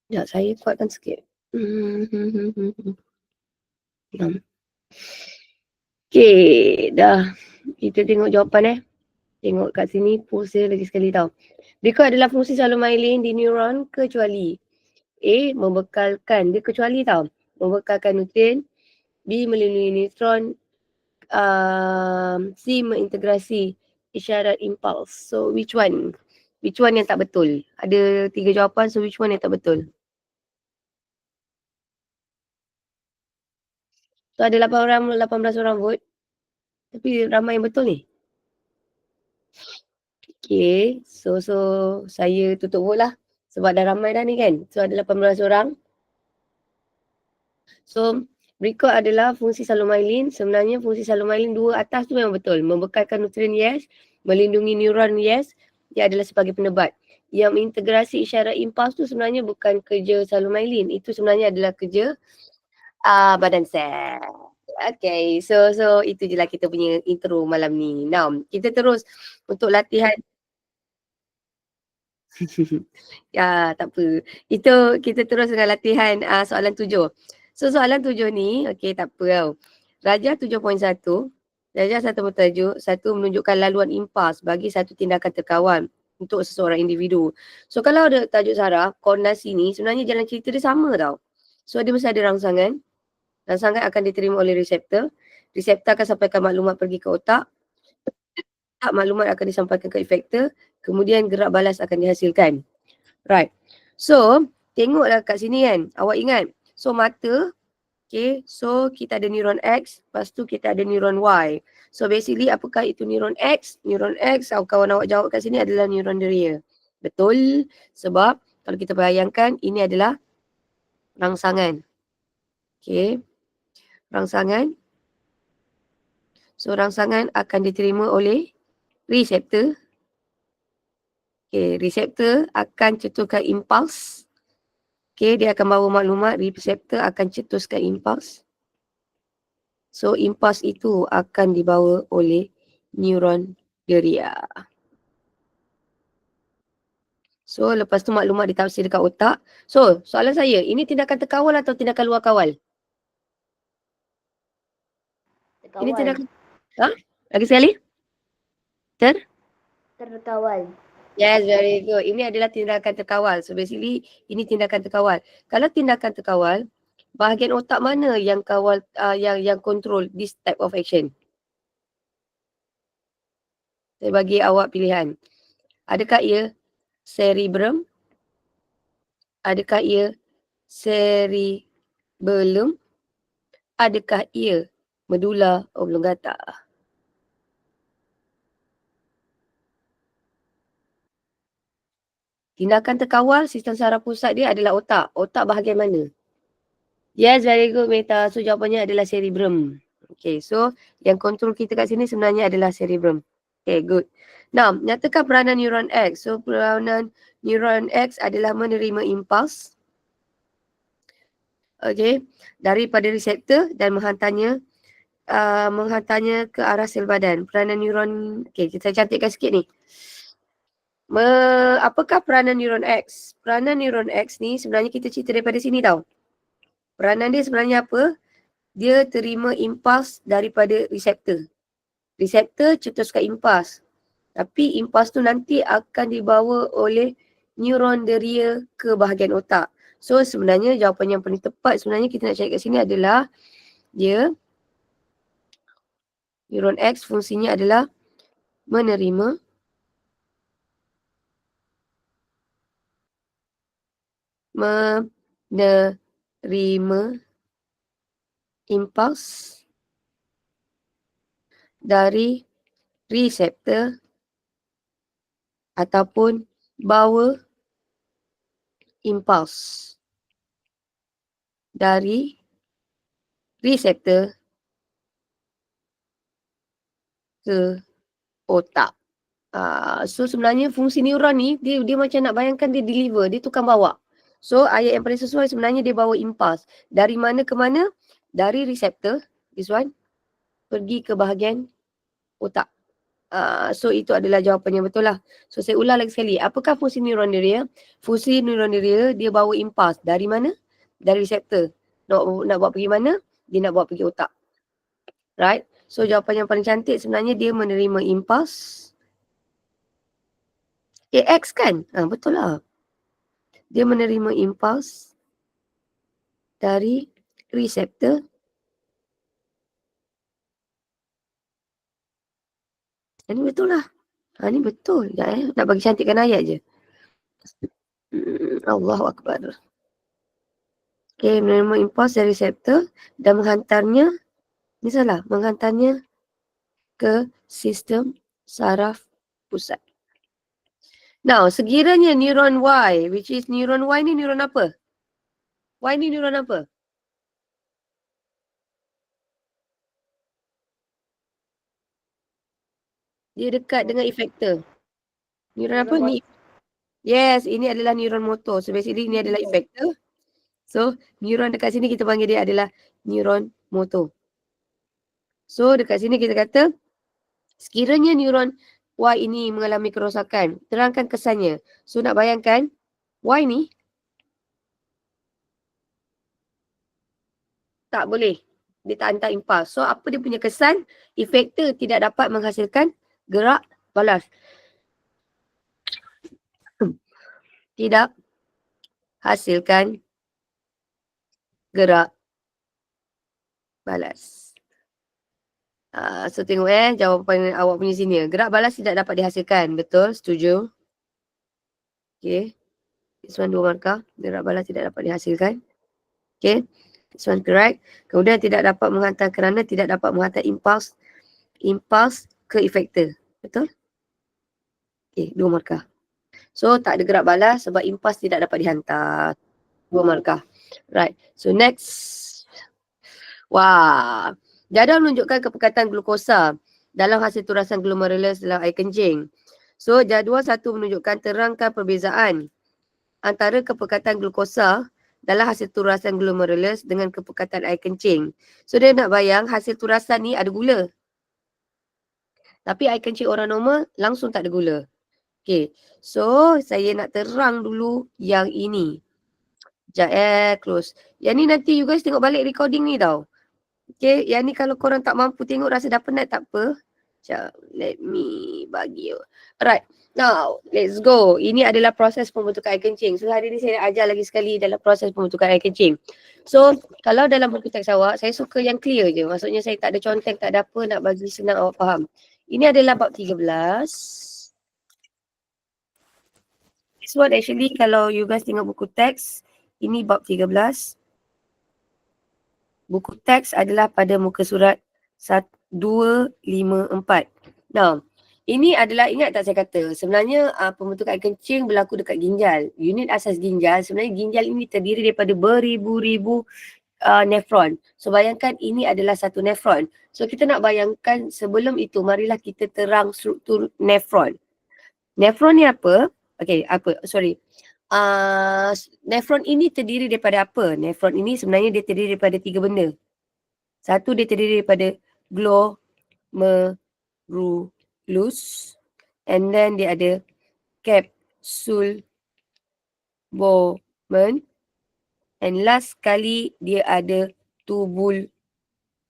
Sekejap, saya kuatkan sikit. Okay, dah. Kita tengok jawapan Tengok kat sini, pose lagi sekali tau. Berikut adalah fungsi salomyelin di neuron kecuali A. Membekalkan, dia kecuali tau. Membekalkan nutrien. B. Melindungi neutron. C. Mengintegrasi isyarat impuls. So, which one? Which one yang tak betul? Ada 3 jawapan, so which one yang tak betul? So, ada 18 orang vote. Tapi ramai yang betul ni. Okay, so saya tutup vote lah. Sebab dah ramai dah ni kan. So, ada 18 orang. So, berikut adalah fungsi salomyelin. Sebenarnya fungsi salomyelin 2 atas tu memang betul. Membekalkan nutrien, yes. Melindungi neuron, yes. Dia adalah sebagai penebat. Yang mengintegrasi isyarat impuls tu sebenarnya bukan kerja salomyelin. Itu sebenarnya adalah kerja badan sel. Okay, so itu je lah kita punya intro malam ni. Now, kita terus untuk latihan. Ya, tak apa. Itu kita terus dengan latihan soalan 7. So, soalan 7 ni, okay, tak apa tau. Rajah 7.1, Rajah satu bertajuk, satu menunjukkan laluan impas bagi satu tindakan terkawal untuk seseorang individu. So, kalau ada tajuk saraf, koordinasi ni, sebenarnya jalan cerita dia sama tau. So, dia mesti ada rangsangan. Rangsangan akan diterima oleh reseptor. Reseptor akan sampaikan maklumat pergi ke otak. Maklumat akan disampaikan ke efektor. Kemudian gerak balas akan dihasilkan. Right. So, tengoklah kat sini kan. Awak ingat. So, mata. Okay. So, kita ada neuron X. Lepas tu kita ada neuron Y. So, basically apakah itu neuron X? Neuron X, kawan awak jawab kat sini adalah neuron deria. Betul. Sebab kalau kita bayangkan, ini adalah rangsangan. Okay. Rangsangan. So, rangsangan akan diterima oleh reseptor. Okay. Reseptor akan cetuskan impuls. Okay, dia akan bawa maklumat, reseptor akan cetuskan impuls. So, impuls itu akan dibawa oleh neuron deria. So, lepas tu maklumat ditafsir dekat otak. So, soalan saya, ini tindakan terkawal atau tindakan luar kawal? Terkawal. Ini tindakan... Ha? Lagi sekali? Terkawal. Yes, very good. Ini adalah tindakan terkawal. So, basically, ini tindakan terkawal. Kalau tindakan terkawal, bahagian otak mana yang kawal, yang control this type of action? Saya bagi awak pilihan. Adakah ia cerebrum? Adakah ia cerebellum? Adakah ia medulla oblongata? Tindakan terkawal, sistem saraf pusat dia adalah otak. Otak bahagian mana? Yes, very good, Meta. So, jawapannya adalah cerebrum. Okay, so yang kontrol kita kat sini sebenarnya adalah cerebrum. Okay, good. Now, nyatakan peranan neuron X. So, peranan neuron X adalah menerima impuls. Okay, daripada reseptor dan menghantarnya ke arah sel badan. Peranan neuron, okay, kita cantikkan sikit ni. Apakah peranan neuron X? Peranan neuron X ni sebenarnya kita cerita daripada sini tau. Peranan dia sebenarnya apa? Dia terima impuls daripada reseptor. Reseptor cetuskan impuls. Tapi impuls tu nanti akan dibawa oleh neuron deria ke bahagian otak. So sebenarnya jawapan yang paling tepat sebenarnya kita nak cari kat sini adalah dia neuron X fungsinya adalah menerima impuls dari reseptor ataupun bawa impuls dari reseptor ke otak. So sebenarnya fungsi neuron ni dia macam nak bayangkan dia deliver, dia tukang bawa. So ayat yang paling sesuai sebenarnya dia bawa impuls. Dari mana ke mana? Dari reseptor, this one, pergi ke bahagian otak. So itu adalah jawapan yang betul lah. So saya ulang lagi sekali. Apakah fungsi neuron dia? Fungsi neuron dia bawa impuls. Dari mana? Dari reseptor. Nak bawa pergi mana? Dia nak bawa pergi otak. Right? So jawapan yang paling cantik sebenarnya dia menerima impuls. AX kan? Betul lah. Dia menerima impuls dari reseptor. Ini betul lah. Ini betul. Nak bagi cantikkan ayat je. Allahu Akbar. Okay, menerima impuls dari reseptor dan menghantarnya, ni salah, menghantarnya ke sistem saraf pusat. Now, sekiranya neuron Y, which is neuron Y ni neuron apa? Y ni neuron apa? Dia dekat dengan efektor. Neuron apa ni? Yes, ini adalah neuron motor. So basically ini adalah efektor. So neuron dekat sini kita panggil dia adalah neuron motor. So dekat sini kita kata sekiranya neuron Y ini mengalami kerosakan, terangkan kesannya. So nak bayangkan Y ni tak boleh. Dia tak hantar impuls. So apa dia punya kesan? Efektor tidak dapat menghasilkan gerak balas. Tidak hasilkan gerak balas. So tengok jawapan awak punya sini. Gerak balas tidak dapat dihasilkan. Betul? Setuju? Okay. This one 2 markah. Gerak balas tidak dapat dihasilkan. Okay. This one correct. Kemudian tidak dapat menghantar kerana tidak dapat menghantar impuls ke efektor. Betul? Okay. 2 markah. So tak ada gerak balas sebab impuls tidak dapat dihantar. 2 markah. Right. So next. Wah. Jadual menunjukkan kepekatan glukosa dalam hasil turasan glomerulus dalam air kencing. So jadual 1 menunjukkan terangkan perbezaan antara kepekatan glukosa dalam hasil turasan glomerulus dengan kepekatan air kencing. So dia nak bayang hasil turasan ni ada gula. Tapi air kencing orang normal langsung tak ada gula. Okay. So saya nak terang dulu yang ini. Sekejap close. Yang ni nanti you guys tengok balik recording ni tau. Okay, yang ni kalau korang tak mampu tengok rasa dah penat tak apa. Sekejap, let me bagi you. Alright, now let's go. Ini adalah proses pembentukan air kencing. So hari ni saya nak ajar lagi sekali dalam proses pembentukan air kencing. So kalau dalam buku teks awak, saya suka yang clear je. Maksudnya saya tak ada conteng, tak ada apa, nak bagi senang awak faham. Ini adalah bab 13. This one actually kalau you guys tengok buku teks, ini bab 13. Buku teks adalah pada muka surat 254. Now, ini adalah, ingat tak saya kata, sebenarnya pembentukan air kencing berlaku dekat ginjal. Unit asas ginjal, sebenarnya ginjal ini terdiri daripada beribu-ribu nefron. So, bayangkan ini adalah satu nefron. So, kita nak bayangkan sebelum itu, marilah kita terang struktur nefron. Nefron ni apa? Okay, nefron ini terdiri daripada apa? Nefron ini sebenarnya dia terdiri daripada 3 benda. Satu, dia terdiri daripada glomerulus, and then dia ada capsule Bowman, and last kali dia ada tubul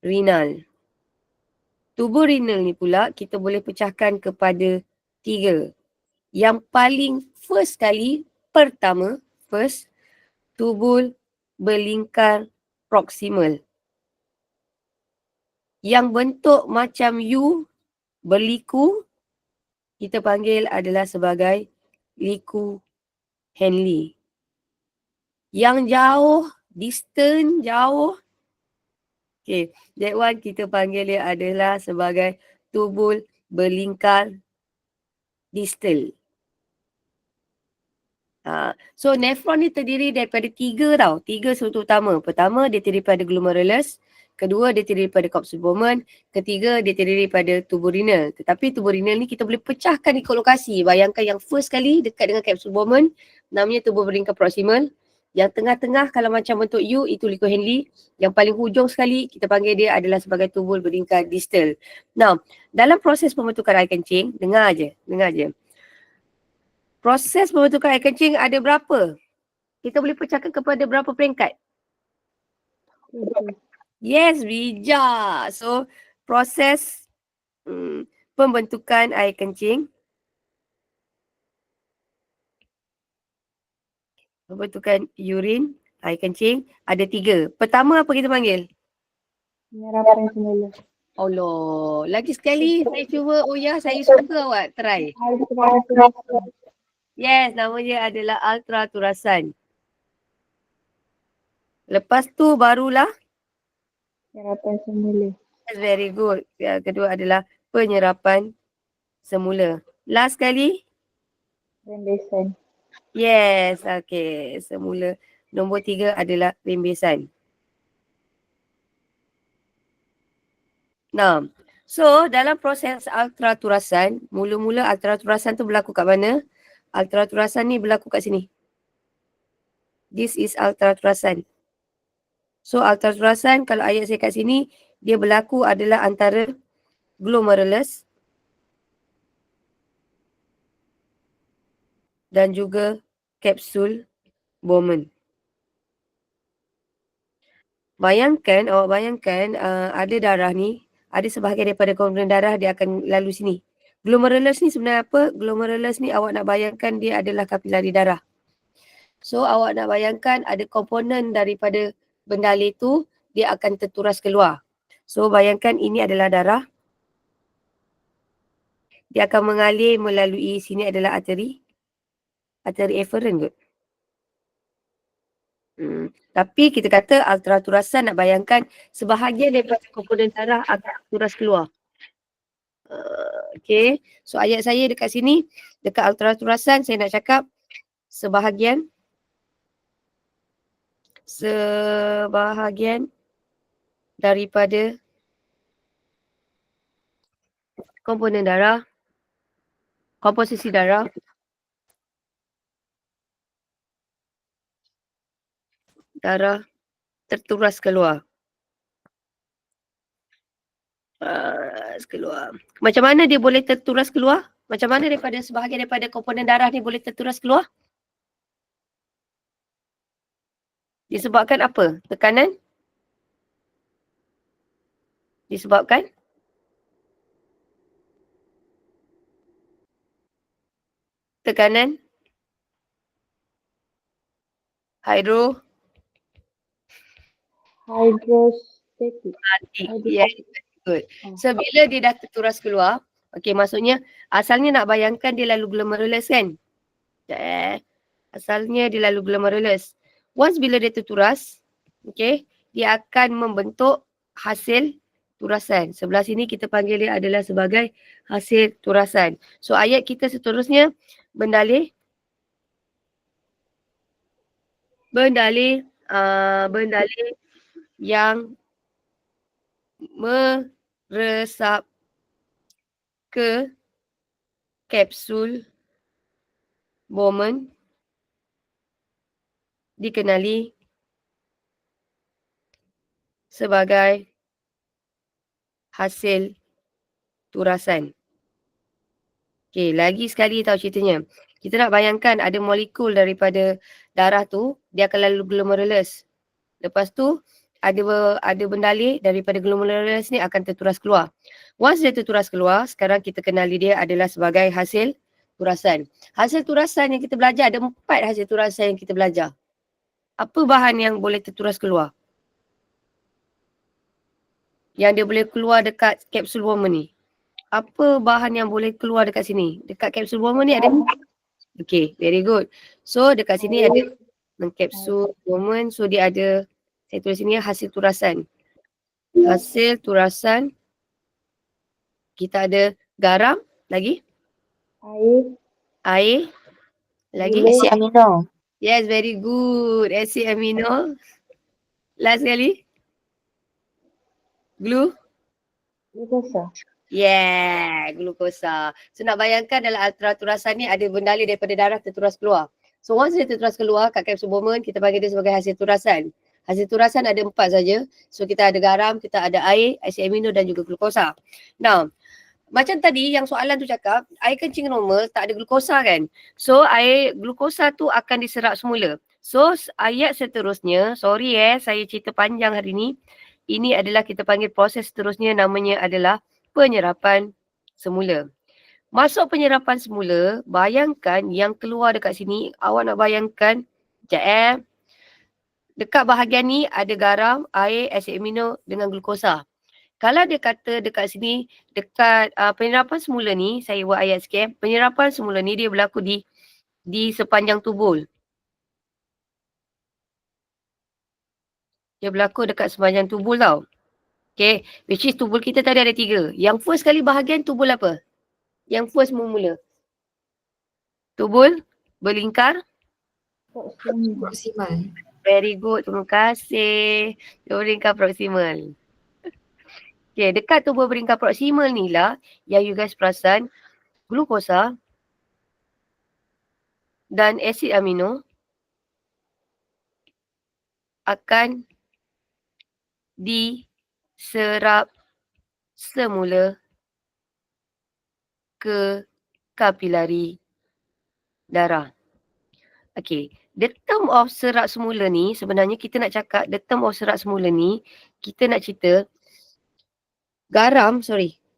renal. Tubul renal ni pula kita boleh pecahkan kepada 3. Yang paling first tubul berlingkar proksimal. Yang bentuk macam U, berliku, kita panggil adalah sebagai liku Henle. Yang jauh, distant, jauh, okay, that one kita panggil dia adalah sebagai tubul berlingkar distal. So nefron ni terdiri daripada 3 tau. 3 struktur utama. Pertama, dia terdiri daripada glomerulus. Kedua, dia terdiri daripada capsule Bowman. Ketiga, dia terdiri daripada tubul renal. Tetapi tubul renal ni kita boleh pecahkan ikut lokasi. Bayangkan yang first kali dekat dengan capsule Bowman, namanya tubul berlingkar proximal. Yang tengah-tengah kalau macam bentuk U itu Liko Henley. Yang paling hujung sekali kita panggil dia adalah sebagai tubuh bertingkat distal. Now, dalam proses pembentukan air kencing, dengar je. Proses pembentukan air kencing ada berapa? Kita boleh pecahkan kepada berapa peringkat? Yes, bijak. So, proses pembentukan air kencing. Pembentukan urin, air kencing, ada 3. Pertama apa kita panggil? Penyerapan semula. Allah, lagi sekali saya cuba. Oh ya, saya suka awak try. Ultrasonic. Yes, nama dia adalah ultraturasan. Lepas tu barulah Penyerapan semula. very good. Yang kedua adalah penyerapan semula. Last sekali. Rembesan. Yes, okay. Semula. Nombor 3 adalah rembesan. Nah, so dalam proses ultraturasan, mula-mula ultraturasan tu berlaku kat mana? Ultraturasan ni berlaku kat sini. This is ultraturasan. So ultraturasan kalau ayat saya kat sini, dia berlaku adalah antara glomerulus dan juga kapsul Bowman. Awak bayangkan ada darah ni, ada sebahagian daripada komponen darah dia akan lalu sini. Glomerulus ni sebenarnya apa? Glomerulus ni awak nak bayangkan dia adalah kapilari darah. So awak nak bayangkan ada komponen daripada bendalur tu dia akan terturas keluar. So bayangkan ini adalah darah. Dia akan mengalir melalui sini adalah arteri. Arteri efferent kot. Tapi kita kata ultraturasan nak bayangkan sebahagian daripada komponen darah akan turas keluar. Okay. So ayat saya dekat sini, dekat ultraturasan saya nak cakap sebahagian daripada komponen darah, komposisi darah terturas keluar. Keluar. Macam mana dia boleh terturas keluar? Macam mana daripada sebahagian daripada komponen darah ni boleh terturas keluar? Disebabkan apa? Tekanan? Disebabkan? Tekanan? Hydrostatic. Yes, good. So bila dia dah terturas keluar, okey, maksudnya asalnya nak bayangkan dia lalu glomerulus kan? Asalnya dia lalu glomerulus. Once bila dia terturas, okey, dia akan membentuk hasil turasan. Sebelah sini kita panggil dia adalah sebagai hasil turasan. So ayat kita seterusnya bendalur yang meresap ke kapsul Bowman dikenali sebagai hasil turasan. Okey, lagi sekali tahu ceritanya. Kita nak bayangkan ada molekul daripada darah tu, dia akan lalu glomerulus. Lepas tu ada bendalur daripada glomerulus ni akan terturas keluar. Once dia terturas keluar, sekarang kita kenali dia adalah sebagai hasil turasan. Hasil turasan yang kita belajar, ada 4 hasil turasan yang kita belajar. Apa bahan yang boleh terturas keluar? Yang dia boleh keluar dekat kapsul Bowman ni. Apa bahan yang boleh keluar dekat sini? Dekat kapsul Bowman ni ada. Okay, very good. So dekat sini ada kapsul Bowman. So dia ada, saya tulis sini hasil turasan. Hasil turasan. Kita ada garam. Lagi? Air. Lagi? Asid amino. Yes, very good. Asid amino. Last sekali? Glukosa. Yeah, glukosa. So nak bayangkan dalam ultraturasan ni ada bendalur daripada darah terturas keluar. So once dia terteras keluar kat kapsul Bowman, kita panggil dia sebagai hasil turasan. Hasil turasan ada 4 saja. So kita ada garam, kita ada air, asid amino dan juga glukosa. Now, macam tadi yang soalan tu cakap, air kencing normal tak ada glukosa kan. So air glukosa tu akan diserap semula. So ayat seterusnya, sorry saya cerita panjang hari ni. Ini adalah kita panggil proses seterusnya, namanya adalah penyerapan semula. Masuk penyerapan semula, bayangkan yang keluar dekat sini, awak nak bayangkan, sekejap dekat bahagian ni ada garam, air, asid amino dengan glukosa. Kalau dia kata dekat sini, dekat penyerapan semula ni, saya buat ayat sikit. Penyerapan semula ni dia berlaku di sepanjang tubul. Dia berlaku dekat sepanjang tubul tau. Okay, which is tubul kita tadi ada 3. Yang first kali bahagian tubul apa? Yang first mula. Tubul berlingkar. Proximal. Very good, terima kasih. Tubul berlingkar proksimal. Okay, dekat tubul berlingkar proksimal ni lah yang you guys perasan glukosa dan asid amino akan diserap semula ke kapilari darah. Okay, the term of serap semula ni sebenarnya kita nak cakap the term of serap semula ni kita nak cerita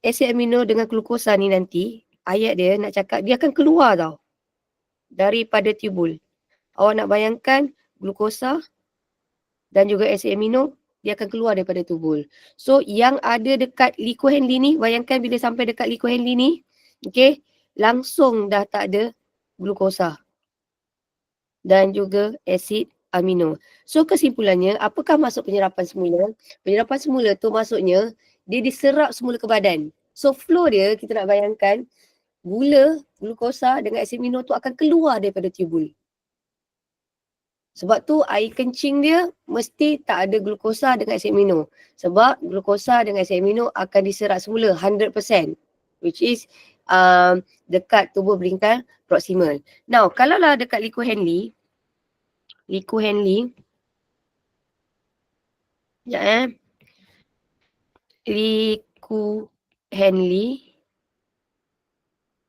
asid amino dengan glukosa ni nanti ayat dia nak cakap dia akan keluar tau daripada tubul. Awak nak bayangkan glukosa dan juga asid amino dia akan keluar daripada tubul. So yang ada dekat Liko Henley ni, bayangkan bila sampai dekat Liko Henley ni, okay, langsung dah tak ada glukosa dan juga asid amino. So kesimpulannya, apakah maksud penyerapan semula? Penyerapan semula tu maksudnya dia diserap semula ke badan. So flow dia kita nak bayangkan gula, glukosa dengan asid amino tu akan keluar daripada tubul. Sebab tu air kencing dia mesti tak ada glukosa dengan asid amino. Sebab glukosa dengan asid amino akan diserap semula 100%. Which is dekat tubuh belingkar proksimal. Now, kalaulah dekat Liko Henley. Sekejap Liko Henley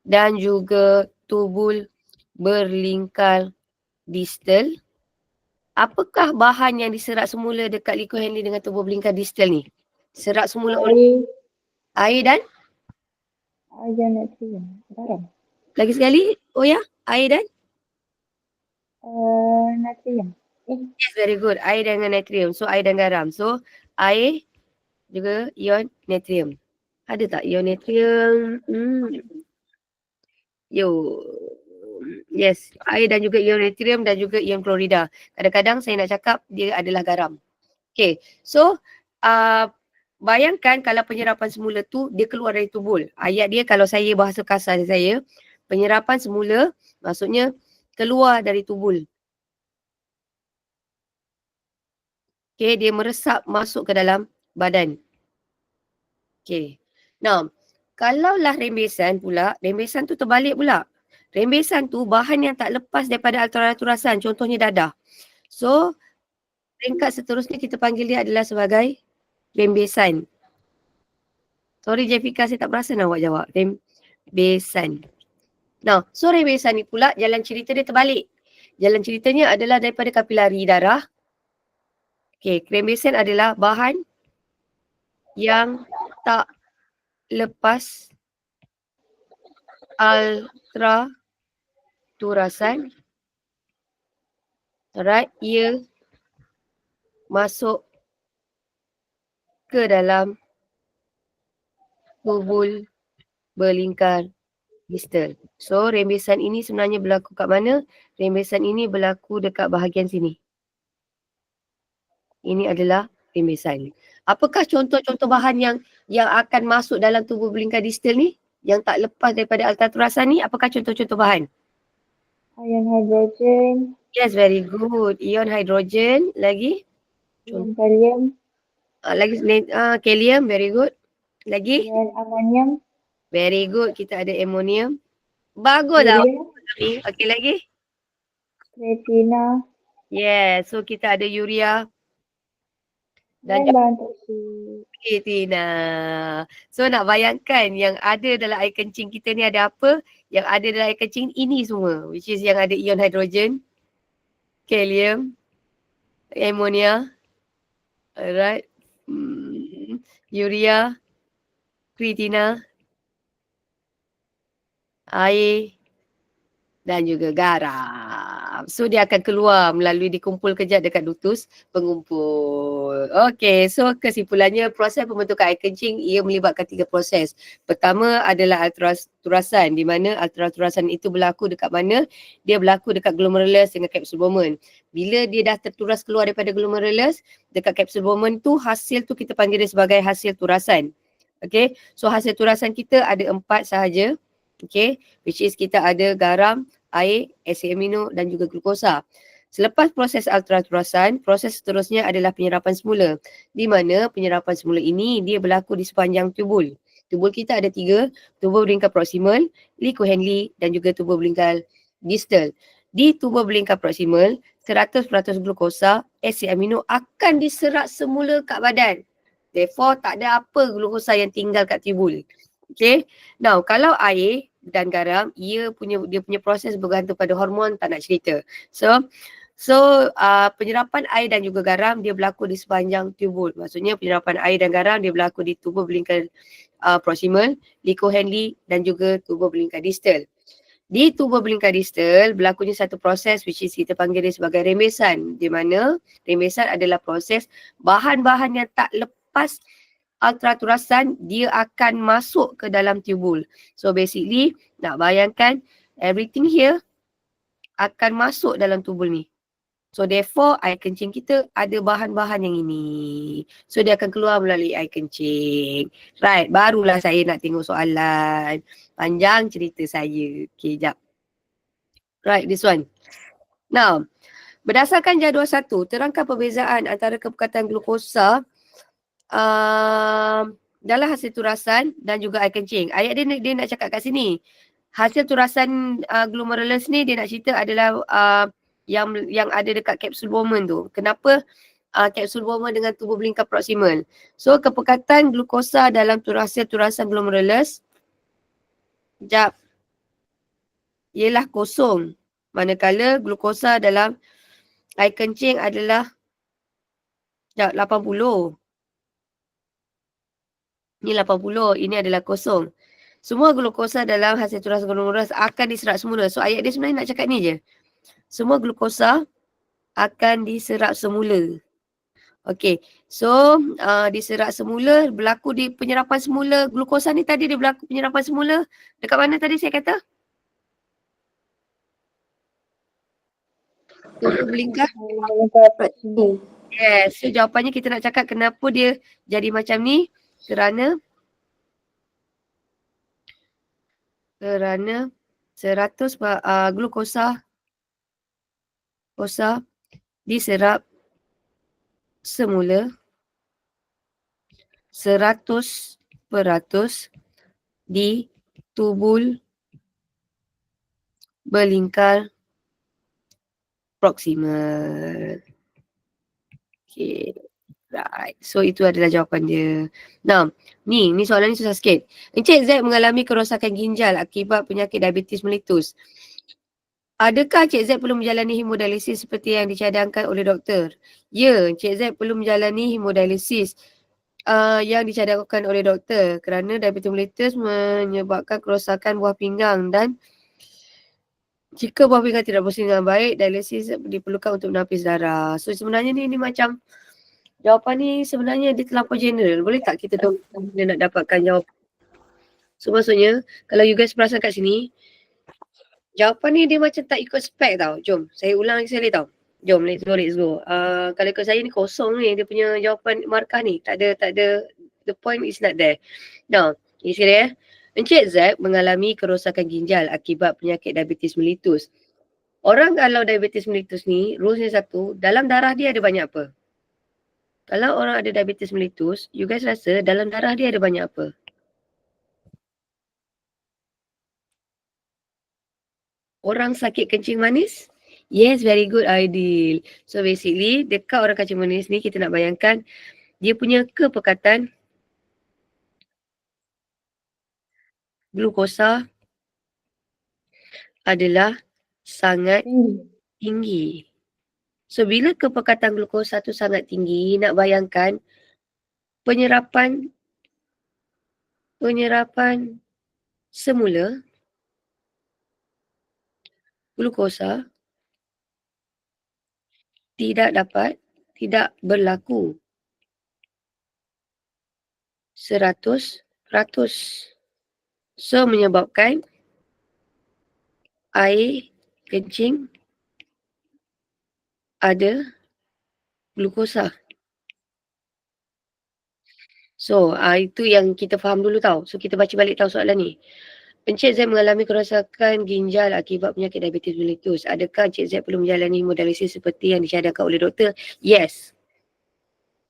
dan juga tubul berlingkar distal. Apakah bahan yang diserap semula dekat Liko Henley dengan tubul berlingkar distal ni? Serap semula oleh air dan? Air dan natrium. Garam. Lagi sekali, oh ya, air dan? Natrium. Yes, very good. Air dengan natrium. So, air dan garam. So, air juga ion natrium. Ada tak ion natrium? Yes, air dan juga ion natrium dan juga ion klorida. Kadang-kadang saya nak cakap dia adalah garam. Okay, so bayangkan kalau penyerapan semula tu dia keluar dari tubul. Ayat dia kalau saya bahasa kasar saya, penyerapan semula maksudnya keluar dari tubul. Okay, dia meresap masuk ke dalam badan. Okay, now kalaulah rembesan pula, rembesan tu terbalik pula. Rembesan tu bahan yang tak lepas daripada alat turasan, contohnya dadah. So, peringkat seterusnya kita panggil dia adalah sebagai rembesan. Sorry Jessica, saya tak perasan awak jawab. Rembesan. Nah, so rembesan ni pula jalan cerita dia terbalik. Jalan ceritanya adalah daripada kapilari darah. Okay, rembesan adalah bahan yang tak lepas turasan. Alright, ia masuk ke dalam tubul berlingkar distal. So, rembesan ini sebenarnya berlaku kat mana? Rembesan ini berlaku dekat bahagian sini. Ini adalah rembesan. Apakah contoh-contoh bahan yang akan masuk dalam tubul berlingkar distal ni? Yang tak lepas daripada alat turasan ni, apakah contoh-contoh bahan? Ion hidrogen. Yes, very good. Ion hidrogen. Lagi? Ion kalium. Lagi kalium, very good. Lagi? Ion amonium. Very good. Kita ada amonium. Bagus tau. Okay, lagi? kreatina, Yes, so kita ada urea dan dan bahan toksik. Tina. So nak bayangkan yang ada dalam air kencing kita ni ada apa? Yang ada dalam air kencing ini semua. Which is yang ada ion hidrogen, kalium, ammonia, alright, urea, kreatina, air dan juga garam. So dia akan keluar melalui dikumpul kejap dekat ductus pengumpul. Okey, so kesimpulannya proses pembentukan air kencing ia melibatkan 3 proses. Pertama adalah ultraturasan di mana ultraturasan itu berlaku dekat mana? Dia berlaku dekat glomerulus dengan kapsul Bowman. Bila dia dah terturas keluar daripada glomerulus dekat kapsul Bowman tu, hasil tu kita panggil dia sebagai hasil turasan. Okey, so hasil turasan kita ada 4 sahaja. Okay, which is kita ada garam, air, asid amino dan juga glukosa. Selepas proses ultraturasan, proses seterusnya adalah penyerapan semula. Di mana penyerapan semula ini dia berlaku di sepanjang tubul. Tubul kita ada 3, tubul belingkar proximal, Lee-Cohenle dan juga tubul belingkar distal. Di tubul belingkar proximal, 100% glukosa, asid amino akan diserap semula kat badan. Therefore, tak ada apa glukosa yang tinggal kat tubul. Okay, now kalau air dan garam, dia punya proses bergantung pada hormon, tak nak cerita. So penyerapan air dan juga garam dia berlaku di sepanjang tubul. Maksudnya penyerapan air dan garam dia berlaku di tubul belingkar proximal, Lee-Cohenle dan juga tubul belingkar distal. Di tubul belingkar distal berlakunya satu proses which is kita panggil dia sebagai rembesan. Di mana rembesan adalah proses bahan-bahan yang tak lepas ultraturasan dia akan masuk ke dalam tubul. So basically nak bayangkan everything here akan masuk dalam tubul ni. So therefore air kencing kita ada bahan-bahan yang ini. So dia akan keluar melalui air kencing. Right, barulah saya nak tengok soalan. Panjang cerita saya. Okay, jap. Right, this one. Now, berdasarkan jadual 1, terangkan perbezaan antara kepekatan glukosa dalam hasil turasan dan juga air kencing. Ayat dia nak cakap kat sini. Hasil turasan glomerulus ni dia nak cerita adalah yang ada dekat kapsul Bowman tu. Kenapa kapsul Bowman dengan tubul belingkar proximal? So kepekatan glukosa dalam hasil turasan glomerulus ialah kosong. Manakala glukosa dalam air kencing adalah 80. Ni 80, ini adalah kosong. Semua glukosa dalam hasil turasan glomerulus akan diserap semula. So ayat dia sebenarnya nak cakap ni je. Semua glukosa akan diserap semula. Okey. So diserap semula, berlaku di penyerapan semula. Glukosa ni tadi dia berlaku penyerapan semula. Dekat mana tadi saya kata? Tubul belingkar. Belingkar proximal. Yes. So jawapannya kita nak cakap kenapa dia jadi macam ni. Kerana 100 glukosa diserap semula 100% di tubul belingkar proximal. Okay. Right. So itu adalah jawapan dia. Now, ni soalan ni susah sikit. Encik Z mengalami kerosakan ginjal akibat penyakit diabetes mellitus. Adakah Encik Z perlu menjalani hemodialisis seperti yang dicadangkan oleh doktor? Ya, Encik Z perlu menjalani hemodialisis yang dicadangkan oleh doktor kerana diabetes mellitus menyebabkan kerosakan buah pinggang dan jika buah pinggang tidak berfungsi dengan baik, dialisis diperlukan untuk menapis darah. So sebenarnya ni macam jawapan ni sebenarnya dia terlampau general. Boleh tak kita tahu dia nak dapatkan jawapan? So maksudnya kalau you guys perasan kat sini, jawapan ni dia macam tak ikut spek tau. Jom, saya ulang lagi sekali tau. Jom, let's go. Kalau ikut saya ni kosong ni, dia punya jawapan markah ni. Tak ada, the point is not there. Now, ini sekali ya. Encik Z mengalami kerosakan ginjal akibat penyakit diabetes mellitus. Orang kalau diabetes mellitus ni, rulesnya satu, dalam darah dia ada banyak apa? Kalau orang ada diabetes mellitus, you guys rasa dalam darah dia ada banyak apa? Orang sakit kencing manis, Yes, very good Aidil. So basically dekat orang kacang manis ni kita nak bayangkan dia punya kepekatan glukosa adalah sangat tinggi. So bila kepekatan glukosa tu sangat tinggi, nak bayangkan penyerapan semula glukosa tidak berlaku 100%. So menyebabkan air kencing ada glukosa. So itu yang kita faham dulu tau. So kita baca balik tahu soalan ni. Encik Z mengalami kerosakan ginjal akibat penyakit diabetes mellitus. Adakah Encik Z perlu menjalani hemodialisis seperti yang disyariatkan oleh doktor? Yes.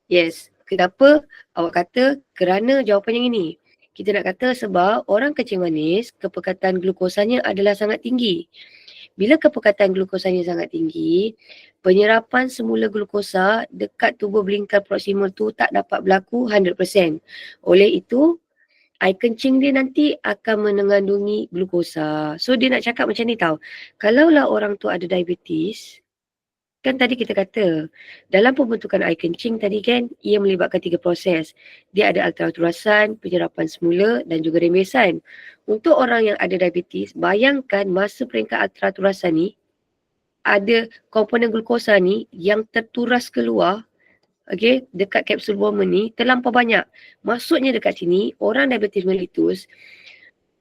Yes. Kenapa awak kata? Kerana jawapannya ini. Kita nak kata sebab orang kencing manis, kepekatan glukosanya adalah sangat tinggi. Bila kepekatan glukosanya sangat tinggi, penyerapan semula glukosa dekat tubuh belingkar proksimal tu tak dapat berlaku 100%. Oleh itu, air kencing dia nanti akan mengandungi glukosa. So dia nak cakap macam ni tau. Kalaulah orang tu ada diabetes, kan tadi kita kata dalam pembentukan air kencing tadi kan ia melibatkan 3 proses. Dia ada ultraturasan, penyerapan semula dan juga rembesan. Untuk orang yang ada diabetes, bayangkan masa peringkat ultraturasan ni ada komponen glukosa ni yang terturas keluar, okey, dekat kapsul bomber ni terlampau banyak. Maksudnya dekat sini orang diabetes mellitus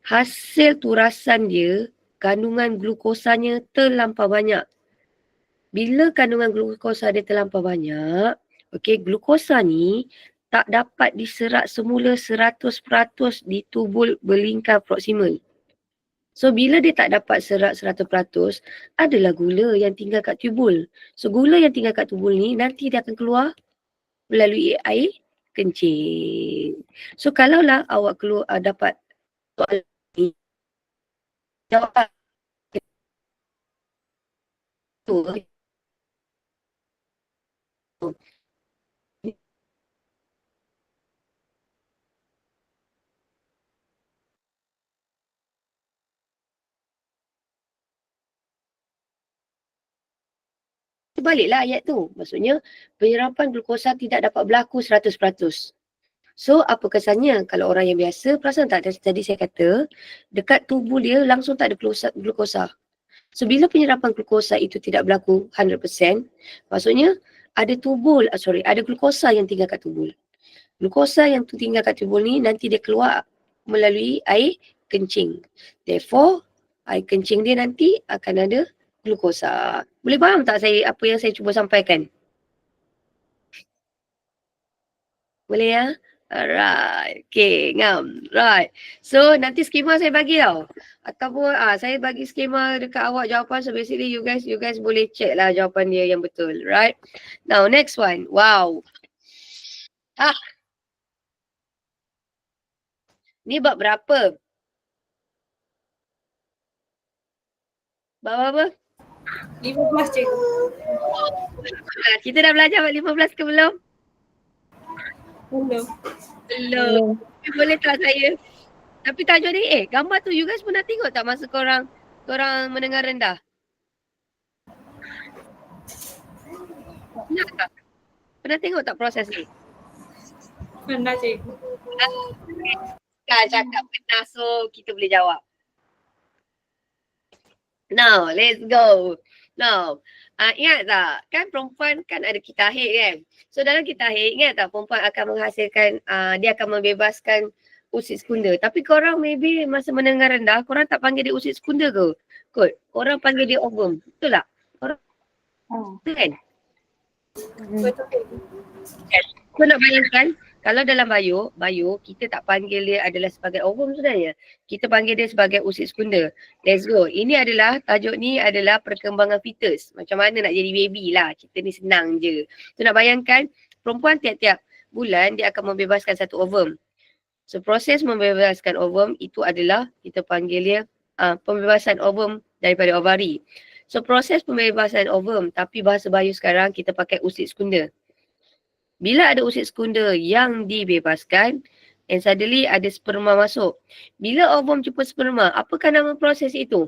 hasil turasan dia kandungan glukosanya terlampau banyak. Bila kandungan glukosa dia terlampau banyak, okey, glukosa ni tak dapat diserap semula 100% di tubuh belingkar proksimal. So bila dia tak dapat serap 100%, adalah gula yang tinggal kat tubul. So gula yang tinggal kat tubul ni nanti dia akan keluar melalui air kencing. So kalaulah awak dapat soalan ni, jawapan tu baliklah ayat tu. Maksudnya penyerapan glukosa tidak dapat berlaku 100%. So apa kesannya kalau orang yang biasa, perasan tak tadi saya kata dekat tubuh dia langsung tak ada glukosa. So bila penyerapan glukosa itu tidak berlaku 100%, maksudnya ada ada glukosa yang tinggal kat tubul. Glukosa yang tu tinggal kat tubul ni nanti dia keluar melalui air kencing. Therefore, air kencing dia nanti akan ada glukosa. Boleh faham tak saya apa yang saya cuba sampaikan? Boleh ya? Alright. Okay, ngam. Right. So, nanti skema saya bagi tau. Ataupun saya bagi skema dekat awak jawapan. So, basically you guys boleh check lah jawapan dia yang betul. Right. Now, next one. Wow. Ni bab berapa? Bab apa? 15 cikgu. Kita dah belajar bab 15 ke belum? Belum. Belum. Boleh tak saya? Tapi tajuk ni, gambar tu you guys pernah tengok tak masa korang mendengar rendah? Pernah tak? Pernah tengok tak proses ni? Pernah cikgu. Kan cakap pernah, so kita boleh jawab. Now, let's go. Now, ingat tak? Kan perempuan kan ada kitah haid kan? So dalam kitah haid, ingat tak perempuan akan menghasilkan, dia akan membebaskan usit sekunda. Tapi korang maybe masa mendengar rendah, korang tak panggil dia usit sekunda ke? Kot, korang panggil dia ovum. Betul tak? Korang betul kan? Betul cikgu. So nak bayangkan, kalau dalam bio kita tak panggil dia adalah sebagai ovum sebenarnya. Kita panggil dia sebagai usit sekunda. Let's go. Ini adalah, tajuk ni adalah perkembangan fetus. Macam mana nak jadi baby lah. Kita ni senang je. So nak bayangkan, perempuan tiap-tiap bulan dia akan membebaskan satu ovum. So proses membebaskan ovum itu adalah, kita panggil dia pembebasan ovum daripada ovari. So proses pembebasan ovum, tapi bahasa Bayu sekarang kita pakai usit sekunda. Bila ada usit sekunda yang dibebaskan, and suddenly ada sperma masuk. Bila ovum jumpa sperma, apakah nama proses itu?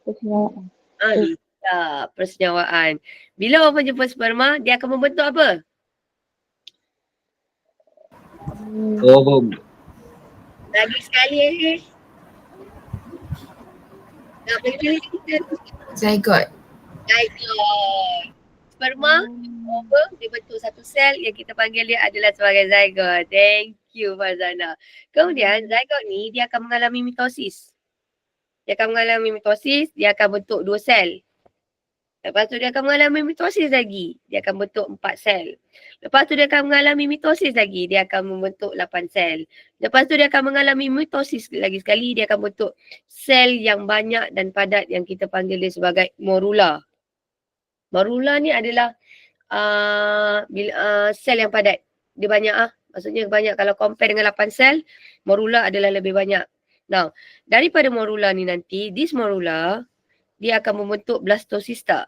Persenjataan. Bisa, persenyawaan. Bila ovum jumpa sperma, dia akan membentuk apa? Ovum. Lagi sekali lagi. Nak bagi kita. Zygote. Zygote. Sperma, ovum, dia bentuk satu sel yang kita panggil dia adalah sebagai zygote. Thank you Farzana. Kemudian zygote ni dia akan mengalami mitosis. Dia akan mengalami mitosis, dia akan bentuk 2 sel. Lepas tu dia akan mengalami mitosis lagi, dia akan bentuk 4 sel. Lepas tu dia akan mengalami mitosis lagi, dia akan membentuk 8 sel. Lepas tu dia akan mengalami mitosis lagi sekali, dia akan bentuk sel yang banyak dan padat yang kita panggil dia sebagai morula. Morula ni adalah sel yang padat. Dia banyak maksudnya banyak kalau compare dengan 8 sel, morula adalah lebih banyak. Now, daripada morula ni nanti, this morula dia akan membentuk blastocysta.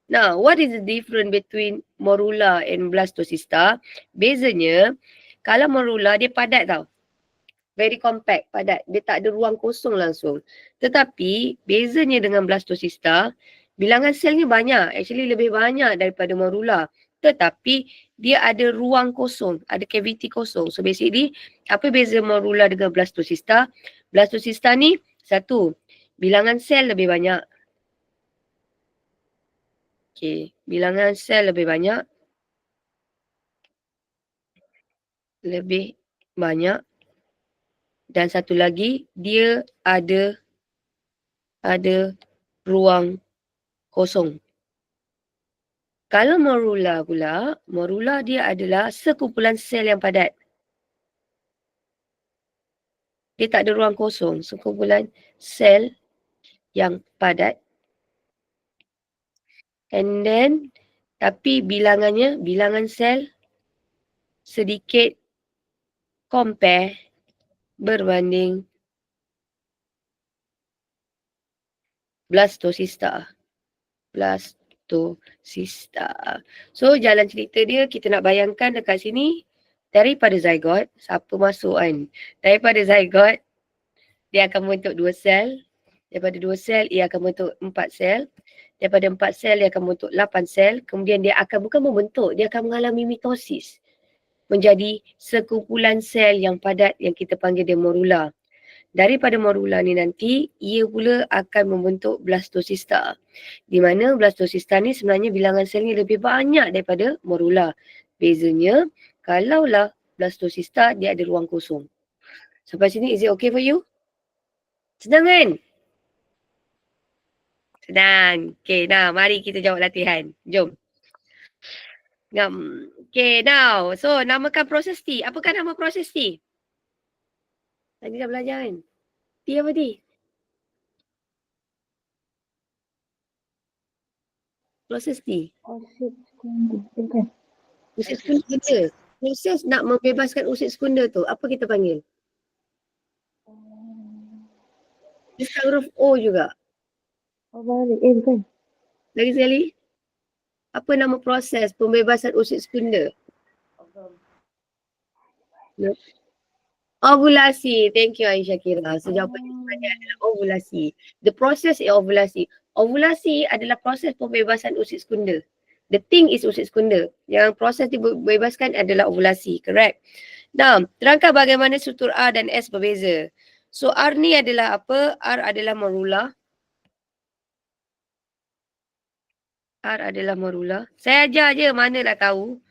Now, what is the difference between morula and blastocysta? Bezanya, kalau morula dia padat tau. Very compact, padat. Dia tak ada ruang kosong langsung. Tetapi, bezanya dengan blastocysta, bilangan selnya banyak. Actually lebih banyak daripada morula. Tetapi, dia ada ruang kosong. Ada cavity kosong. So basically, apa beza morula dengan blastocysta? Blastocysta ni, satu, bilangan sel lebih banyak. Okay, bilangan sel lebih banyak. Lebih banyak. Dan satu lagi, dia ada ruang kosong. Kalau morula pula, morula dia adalah sekumpulan sel yang padat. Dia tak ada ruang kosong, sekumpulan sel yang padat. And then, tapi bilangan sel sedikit compare berbanding blastocysta. So, jalan cerita dia, kita nak bayangkan dekat sini, daripada zygote, siapa masuk kan? Daripada zygote, dia akan membentuk 2 sel. Daripada 2 sel, ia akan membentuk 4 sel. Daripada 4 sel, dia akan membentuk 8 sel. Kemudian dia akan bukan membentuk, dia akan mengalami mitosis. Menjadi sekumpulan sel yang padat yang kita panggil dia morula. Daripada morula ni nanti, ia pula akan membentuk blastocysta. Di mana blastocysta ni sebenarnya bilangan selnya lebih banyak daripada morula. Bezanya, kalaulah blastocysta, dia ada ruang kosong. Sampai sini, is it okay for you? Senang kan? Senang. Okay, now mari kita jawab latihan. Jom. Okay, now. So, namakan proses T. Apakah nama proses T? Tadi dah belajar kan? T apa T? Proses T. Usit sekunda. Bukan. Usit sekunda. Proses nak membebaskan usit sekunda tu, apa kita panggil? Dia huruf O juga. Oh, balik. Bukan. Lagi sekali. Apa nama proses pembebasan usit sekunda? No. Ovulasi. Thank you Aisyah Kira. So jawapan sebenarnya adalah ovulasi. The process is ovulasi. Ovulasi adalah proses pembebasan usit sekunda. The thing is usit sekunda. Yang proses dibebaskan adalah ovulasi. Correct. Now, terangkan bagaimana struktur R dan S berbeza. So R ni adalah apa? R adalah morula. R adalah morula. Saya ajar je, manalah tahu.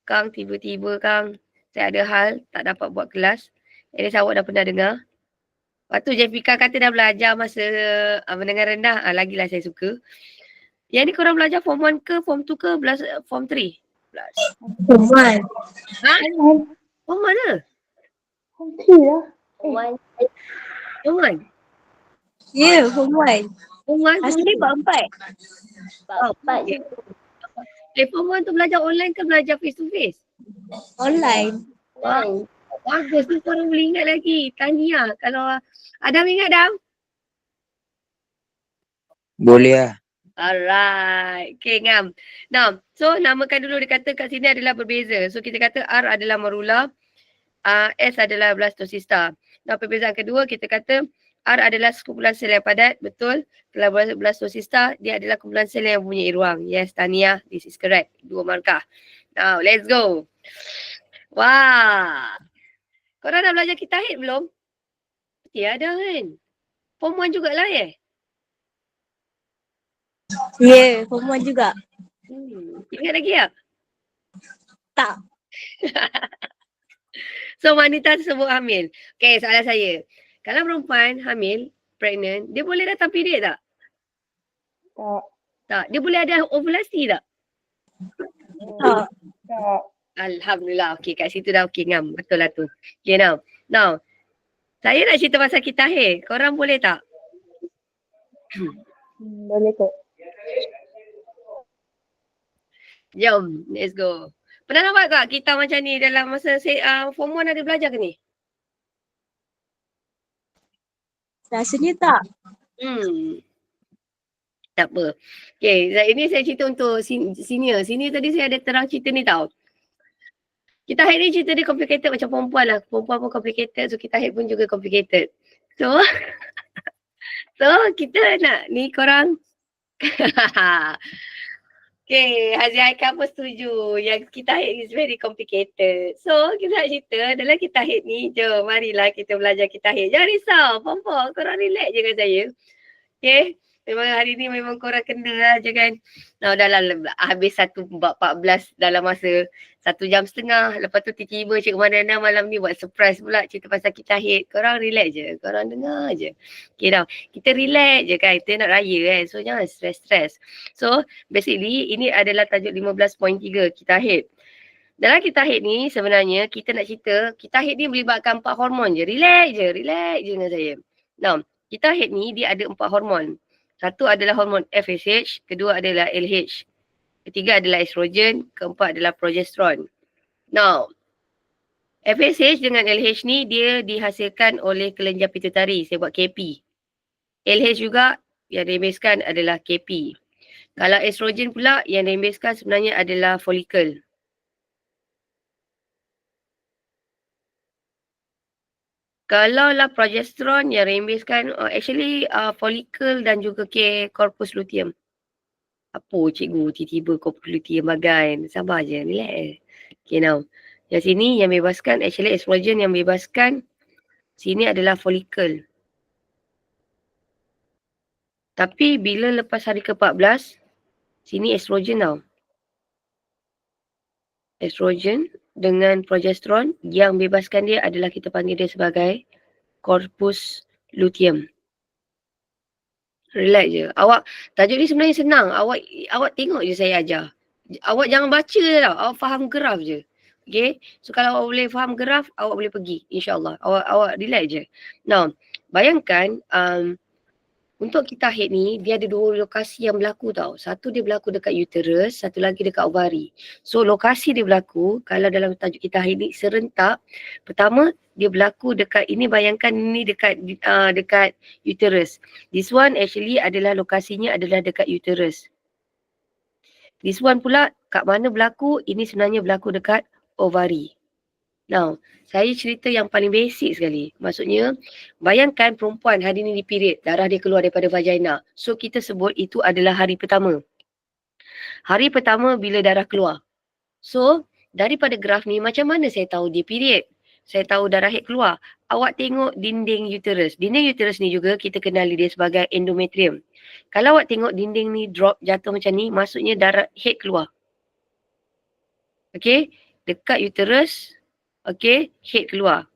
Kang tiba-tiba Kang, saya ada hal tak dapat buat kelas. Jadi awak dah pernah dengar. Lepas tu Jeffika kata dah belajar masa mendengar rendah. Lagilah saya suka. Yang ni korang belajar form 1 ke, form 2 ke, form 3? Form 1. Ha? Form mana? Form 3 lah. Form 1? Ya, form 1. Form 1? Asli bab 4. Form 1 tu belajar online ke belajar face to face? Online. Wow. Bagus tu korang boleh ingat lagi. Tahniah. Kalau Adam ingat Adam? Boleh lah. Alright. Okay, ngam. Now, so namakan dulu, dia kata kat sini adalah berbeza. So kita kata R adalah morula, S adalah blastocista. Nah, perbezaan kedua kita kata R adalah kumpulan sel yang padat, betul. Kalau blastocista, dia adalah kumpulan sel yang mempunyai ruang. Yes, Tania, this is correct. 2 markah. Now, let's go. Wah. Korang dah belajar kitahid belum? Ya, ada kan? Form 1 jugalah Ya, form 1 juga. Ingat lagi tak? Tak. So, wanita tersebut hamil. Okay, soalan saya. Kalau perempuan hamil, pregnant, dia boleh datang period tak? Tak. Tak. Dia boleh ada ovulasi tak? Tak. Tak. Alhamdulillah. Okay, kat situ dah okay, ngam. Betul lah tu. Okay, now. Now, saya nak cerita pasal kitahid. Korang boleh tak? Boleh kot. Jom, let's go. Pernah nampak tak kita macam ni dalam masa form 1 ada belajar ke ni? Rasanya tak. Tak apa. Okay, ini saya cerita untuk senior. Senior tadi saya ada terang cerita ni tau. Kitahid ni cerita dia complicated macam perempuan lah. Perempuan pun complicated, so kitahid pun juga complicated. So, kita nak ni korang. Okay, Haji Haikal pun setuju yang kitahid is very complicated. So, kita nak cerita dalam kitahid ni, jom marilah kita belajar kitahid. Jangan risau, perempuan korang relax je dengan saya. Okay, memang hari ni memang korang kena lah je kan. Nah, dah lah habis 1:14 dalam masa 1 jam setengah. Lepas tu tiba-tiba Cik Madana malam ni buat surprise pula cerita pasal kitahid. Korang relax je, korang dengar je. Okay dah, kita relax je kan. Kita nak raya kan. So jangan stress-stress. So basically ini adalah tajuk 15.3 kitahid. Dalam kitahid ni sebenarnya kita nak cerita, kitahid ni melibatkan 4 hormon je. Relax je dengan saya. Nah, kitahid ni dia ada 4 hormon. Satu adalah hormon FSH, kedua adalah LH, ketiga adalah estrogen, keempat adalah progesteron. Now, FSH dengan LH ni dia dihasilkan oleh kelenjar pituitari, saya buat KP. LH juga yang diembeskan adalah KP. Kalau estrogen pula yang diembeskan sebenarnya adalah folikel. Kalau lah progesteron yang diembeskan folikel dan juga corpus luteum. Apa cikgu tiba-tiba corpus luteum bagai? Sabar je, relax. Okay now. Yang sini yang bebaskan estrogen yang bebaskan sini adalah folikel. Tapi bila lepas hari ke-14 sini estrogen tau. Estrogen dengan progesteron yang bebaskan dia adalah kita panggil dia sebagai corpus luteum. Relax je. Tajuk ni sebenarnya senang. Awak tengok je saya ajar. Awak jangan baca tau. Awak faham graf je. Okay. So kalau awak boleh faham graf, awak boleh pergi. InsyaAllah. Awak relax je. Now, bayangkan untuk kitahid ni, dia ada 2 lokasi yang berlaku tau. Satu dia berlaku dekat uterus, satu lagi dekat ovari. So lokasi dia berlaku, kalau dalam tajuk kitahid ni serentak, pertama dia berlaku dekat, ini bayangkan ini dekat uterus. This one actually adalah lokasinya adalah dekat uterus. This one pula kat mana berlaku, ini sebenarnya berlaku dekat ovari. Now, saya cerita yang paling basic sekali. Maksudnya, bayangkan perempuan hari ni di period, darah dia keluar daripada vagina. So, kita sebut itu adalah hari pertama. Hari pertama bila darah keluar. So, daripada graf ni, macam mana saya tahu dia period? Saya tahu darah head keluar. Awak tengok dinding uterus. Dinding uterus ni juga kita kenali dia sebagai endometrium. Kalau awak tengok dinding ni drop, jatuh macam ni, maksudnya darah head keluar. Okay? Dekat uterus, okay, head keluar.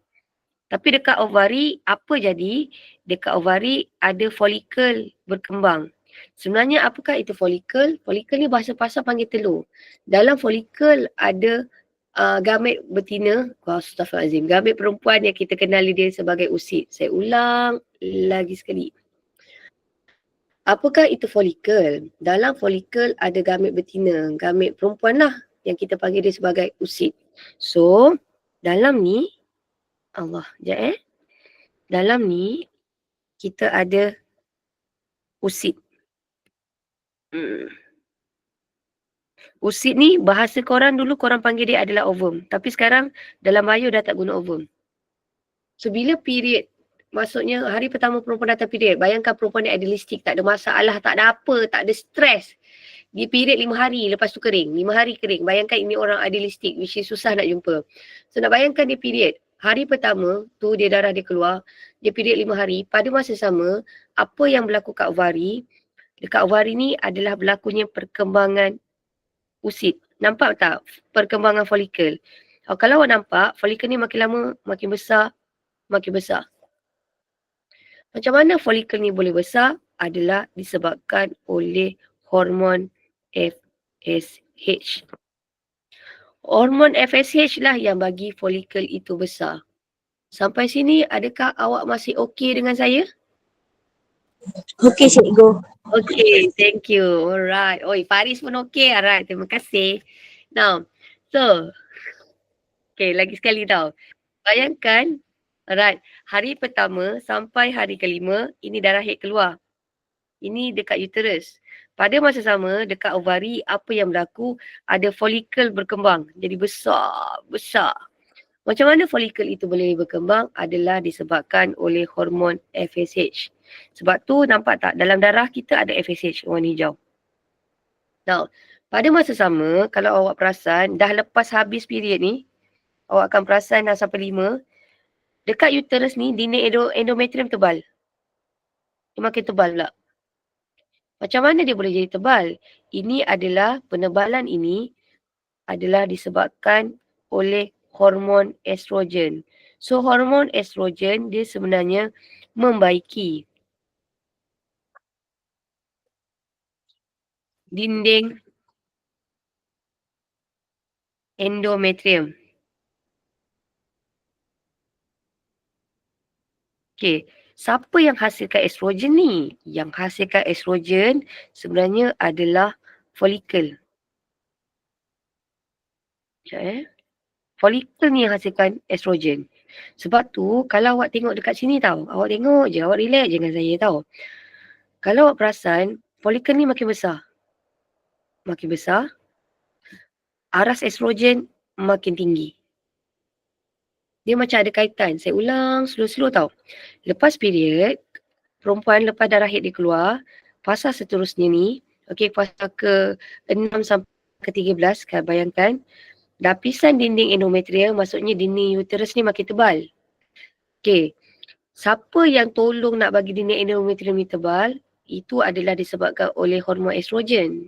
Tapi dekat ovari, apa jadi? Dekat ovari ada folikel berkembang. Sebenarnya apakah itu folikel? Folikel ni bahasa pasar panggil telur. Dalam folikel ada gamet betina, astaghfirullahalazim, gamet perempuan yang kita kenali dia sebagai usid. Saya ulang lagi sekali. Apakah itu folikel? Dalam folikel ada gamet betina, gamet perempuan lah yang kita panggil dia sebagai usid. So, dalam ni, dalam ni kita ada usid. Usit ni bahasa korang dulu korang panggil dia adalah ovum. Tapi sekarang dalam bio dah tak guna ovum. So bila period, maksudnya hari pertama perempuan datang period, bayangkan perempuan ni idealistik, tak ada masalah, tak ada apa, tak ada stres. Dia period 5 hari lepas tu kering. 5 hari kering. Bayangkan ini orang idealistik which is susah nak jumpa. So nak bayangkan dia period. Hari pertama tu dia darah dia keluar. Dia period 5 hari. Pada masa sama, apa yang berlaku kat ovari, dekat ovari ni adalah berlakunya perkembangan usit. Nampak tak perkembangan folikel? Kalau awak nampak, folikel ni makin lama makin besar, makin besar. Macam mana folikel ni boleh besar? Adalah disebabkan oleh hormon FSH. Hormon FSH lah yang bagi folikel itu besar. Sampai sini adakah awak masih okey dengan saya? Okey cikgu. Okay, thank you. Alright. Oi, Faris pun okay. Alright, terima kasih. Now, so, okay, lagi sekali tau. Bayangkan, alright, hari pertama sampai hari kelima, ini darah haid keluar. Ini dekat uterus. Pada masa sama, dekat ovari, apa yang berlaku? Ada folikel berkembang. Jadi besar, besar. Macam mana folikel itu boleh berkembang? Adalah disebabkan oleh hormon FSH. Sebab tu nampak tak dalam darah kita ada FSH warna hijau. Now, pada masa sama kalau awak perasan dah lepas habis period ni, awak akan perasan dah sampai 5, dekat uterus ni dinding endometrium tebal. Dia makin tebal pula. Macam mana dia boleh jadi tebal? Ini adalah penebalan ini adalah disebabkan oleh hormon estrogen. So hormon estrogen dia sebenarnya membaiki dinding endometrium. Okey, siapa yang hasilkan estrogen ni? Yang hasilkan estrogen sebenarnya adalah folikel. Sekejap folikel ni yang hasilkan estrogen. Sebab tu kalau awak tengok dekat sini tau, awak tengok je, awak relax je dengan saya tau. Kalau awak perasan, folikel ni makin besar. Makin besar, aras estrogen makin tinggi. Dia macam ada kaitan. Saya ulang slow-slow tau. Lepas period, perempuan lepas darah haid dia keluar, fasa seterusnya ni, okey, fasa ke-6 sampai ke-13, kan bayangkan, lapisan dinding endometrium, maksudnya dinding uterus ni makin tebal. Okey, siapa yang tolong nak bagi dinding endometrium ni tebal? Itu adalah disebabkan oleh hormon estrogen.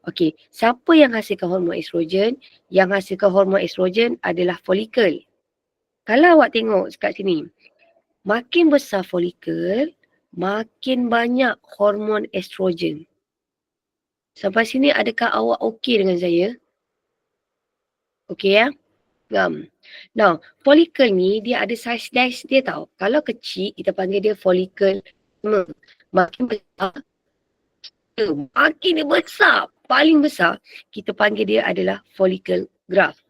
Okey, siapa yang hasilkan hormon estrogen? Yang hasilkan hormon estrogen adalah folikel. Kalau awak tengok kat sini, makin besar folikel, makin banyak hormon estrogen. Sampai sini adakah awak okey dengan saya? Okey ya? Now, folikel ni dia ada size dia tau. Kalau kecil, kita panggil dia folikel. Makin besar, makin dia besar, paling besar, kita panggil dia adalah folikel graph.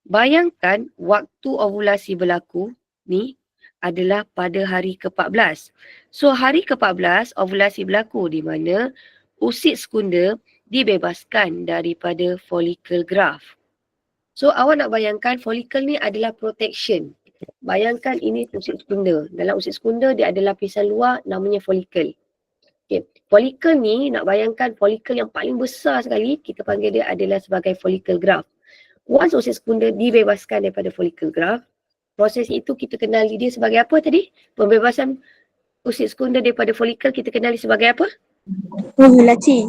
Bayangkan waktu ovulasi berlaku ni adalah pada hari ke-14. So hari ke-14 ovulasi berlaku di mana usit sekunder dibebaskan daripada folikel graph. So awak nak bayangkan folikel ni adalah protection. Bayangkan ini usit sekunder. Dalam usit sekunder dia ada lapisan luar namanya folikel. Okay. Folikel ni nak bayangkan folikel yang paling besar sekali, kita panggil dia adalah sebagai folikel graph. Once usit sekunder dibebaskan daripada folikel graph, proses itu kita kenali dia sebagai apa tadi? Pembebasan usit sekunder daripada folikel kita kenali sebagai apa? Ovulasi.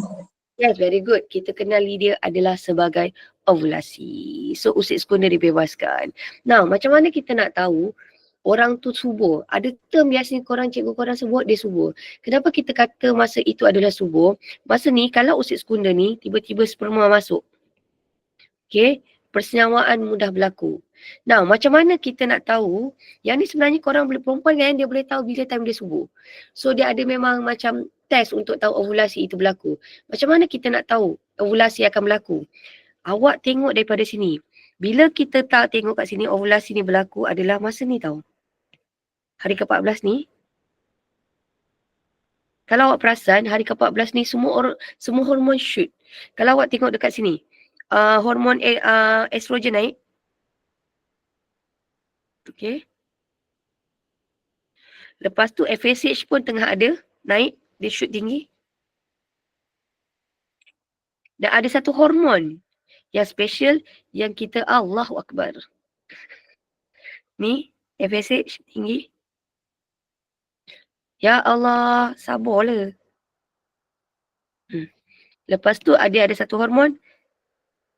Yes, very good. Kita kenali dia adalah sebagai ovulasi. So usit sekunder dibebaskan. Now, macam mana kita nak tahu orang tu subur? Ada term biasanya cikgu korang sebut dia subur. Kenapa kita kata masa itu adalah subur? Masa ni kalau usit sekunder ni tiba-tiba sperma masuk. Okay, persenyawaan mudah berlaku. Nah, macam mana kita nak tahu? Yang ni sebenarnya korang boleh perempuan kan, dia boleh tahu bila time dia subur. So dia ada memang macam test untuk tahu ovulasi itu berlaku. Macam mana kita nak tahu ovulasi akan berlaku? Awak tengok daripada sini. Bila kita tak tengok kat sini ovulasi ni berlaku adalah masa ni tau. Hari ke-14 ni. Kalau awak perasan, hari ke-14 ni semua hormon shoot. Kalau awak tengok dekat sini, hormon estrogen naik. Okay. Lepas tu FSH pun tengah ada, naik, dia shoot tinggi. Dan ada satu hormon yang special yang kita Allahu Akbar. Ni FSH tinggi. Ya Allah, sabarlah. Lepas tu ada satu hormon,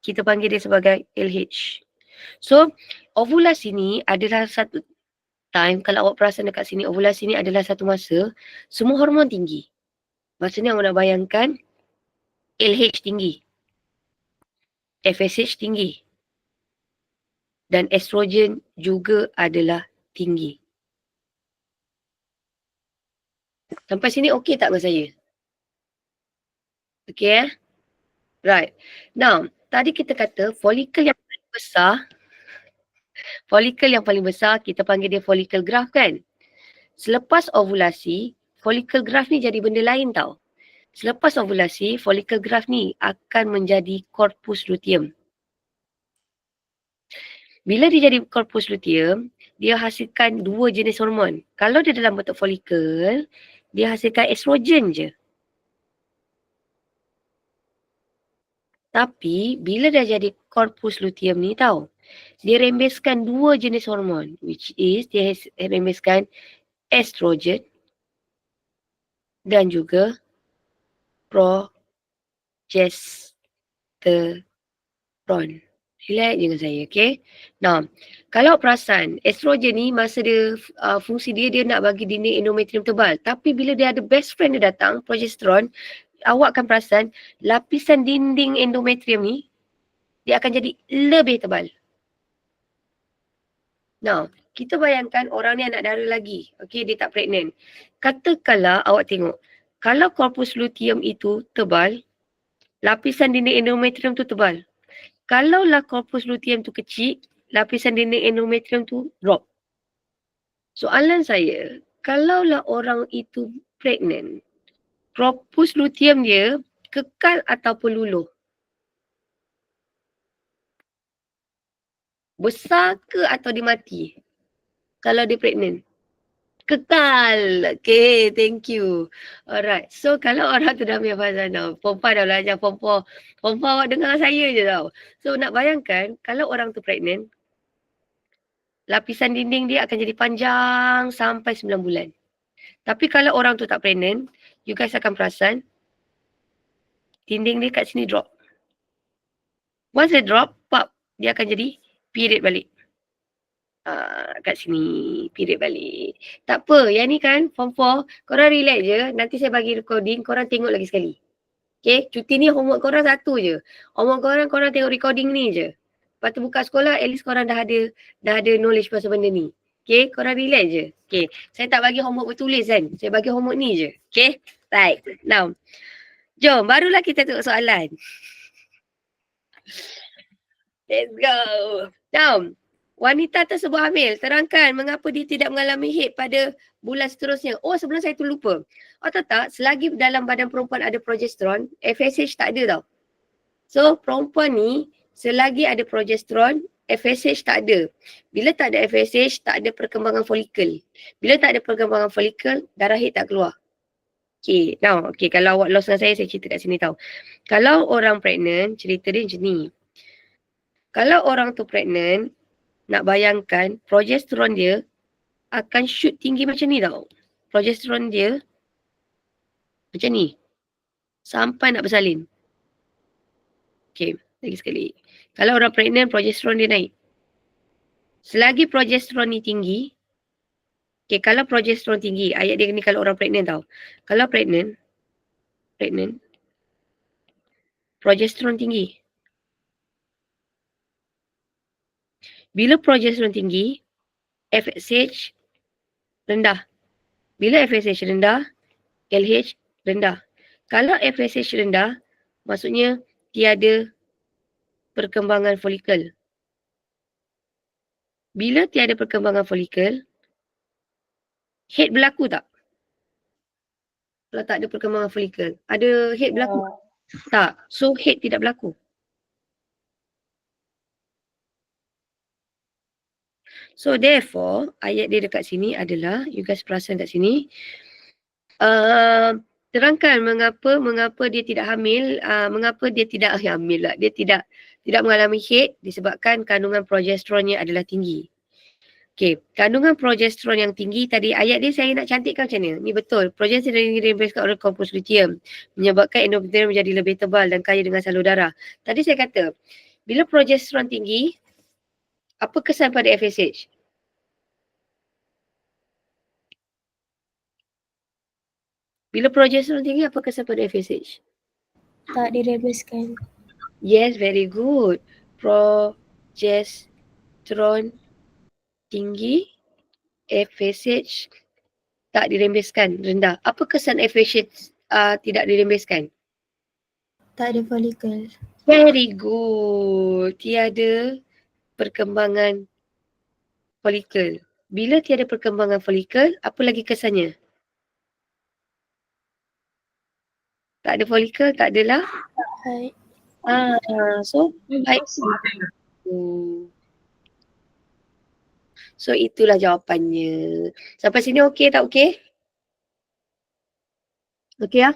kita panggil dia sebagai LH. So, ovulasi ni adalah satu time, kalau awak perasan dekat sini, ovulasi ni adalah satu masa, semua hormon tinggi. Maksudnya awak nak bayangkan, LH tinggi, FSH tinggi, dan estrogen juga adalah tinggi. Sampai sini okey tak dengan saya? Okey Right. Now, tadi kita kata folikel yang paling besar, kita panggil dia folikel graph kan? Selepas ovulasi, folikel graph ni jadi benda lain tau. Selepas ovulasi, folikel graph ni akan menjadi corpus luteum. Bila dia jadi corpus luteum, dia hasilkan dua jenis hormon. Kalau dia dalam bentuk folikel, dia hasilkan estrogen je. Tapi bila dah jadi corpus luteum ni tau, dia rembeskan dua jenis hormon, which is dia rembeskan estrogen dan juga progesteron. Relax je dengan saya, okay? Nah, kalau perasan, estrogen ni masa dia, fungsi dia nak bagi dinding endometrium tebal. Tapi bila dia ada best friend dia datang, progesteron, awak akan perasan lapisan dinding endometrium ni dia akan jadi lebih tebal. Now, kita bayangkan orang ni anak dara lagi. Okay, dia tak pregnant. Katakanlah awak tengok, kalau corpus luteum itu tebal, lapisan dinding endometrium tu tebal. Kalaulah corpus luteum tu kecil, lapisan dinding endometrium tu drop. Soalan saya, kalaulah orang itu pregnant, corpus luteum dia kekal ataupun luluh? Besar ke atau dia mati? Kalau dia pregnant? Kekal. Okay, thank you. Alright. So, kalau orang tu dah ambil fazan tau. Pompa dah belajar pompa. Pompa awak dengar saya je tau. So, nak bayangkan kalau orang tu pregnant, lapisan dinding dia akan jadi panjang sampai 9 bulan. Tapi kalau orang tu tak pregnant, you guys akan perasan, dinding dia kat sini drop. Once dia drop, pop, dia akan jadi period balik. Kat sini, period balik. Tak apa, yang ni kan form 4, korang relax je. Nanti saya bagi recording, korang tengok lagi sekali. Okay, cuti ni homework korang satu je. Homework korang tengok recording ni je. Lepas tu buka sekolah, at least korang dah ada knowledge pasal benda ni. Okay, korang relax je. Okay, saya tak bagi homework bertulis kan. Saya bagi homework ni je. Okay, right. Now, jom, barulah kita tengok soalan. Let's go. Now, wanita tersebut hamil. Terangkan mengapa dia tidak mengalami haid pada bulan seterusnya. Oh, sebelum saya tu lupa. Oh tak, selagi dalam badan perempuan ada progesteron, FSH tak ada tau. So, perempuan ni selagi ada progesteron, FSH tak ada. Bila tak ada FSH, tak ada perkembangan folikel. Bila tak ada perkembangan folikel, darah haid tak keluar. Okay, now, okay, kalau awak lost dengan saya cerita kat sini tau. Kalau orang pregnant, cerita dia macam ni. Kalau orang tu pregnant, nak bayangkan progesteron dia akan shoot tinggi macam ni tau. Progesteron dia macam ni. Sampai nak bersalin. Okay, lagi sekali. Kalau orang pregnant, progesteron dia naik. Selagi progesteron ni tinggi, okay, kalau progesteron tinggi, ayat dia ni kalau orang pregnant tau. Kalau pregnant, progesteron tinggi. Bila progesteron tinggi, FSH rendah. Bila FSH rendah, LH rendah. Kalau FSH rendah, maksudnya tiada perkembangan folikel. Bila tiada perkembangan folikel, haid berlaku tak? Kalau tak ada perkembangan folikel. Ada head berlaku? Tak. Tak. So head tidak berlaku. So therefore, ayat dia dekat sini adalah, you guys perasan kat sini, terangkan mengapa dia tidak hamil, mengapa dia tidak hamil lah. Dia tidak mengalami head disebabkan kandungan progesteronnya adalah tinggi. Okey, kandungan progesteron yang tinggi tadi, ayat dia saya nak cantikkan macam ni. Ni betul. Progesteron yang dirembeskan oleh korpus luteum menyebabkan endometrium menjadi lebih tebal dan kaya dengan salur darah. Tadi saya kata, bila progesteron tinggi, apa kesan pada FSH? Bila progesteron tinggi, apa kesan pada FSH? Tak dirembeskan. Yes, very good. Progesteron tinggi, FSH tak dirembeskan, rendah. Apa kesan FSH tidak dirembeskan? Tak ada folikel. Very good. Tiada perkembangan folikel. Bila tiada perkembangan folikel, apa lagi kesannya? Tak ada folikel, tak adalah. Hai. So baik. So itulah jawapannya. Sampai sini okey tak okey? Okey ya?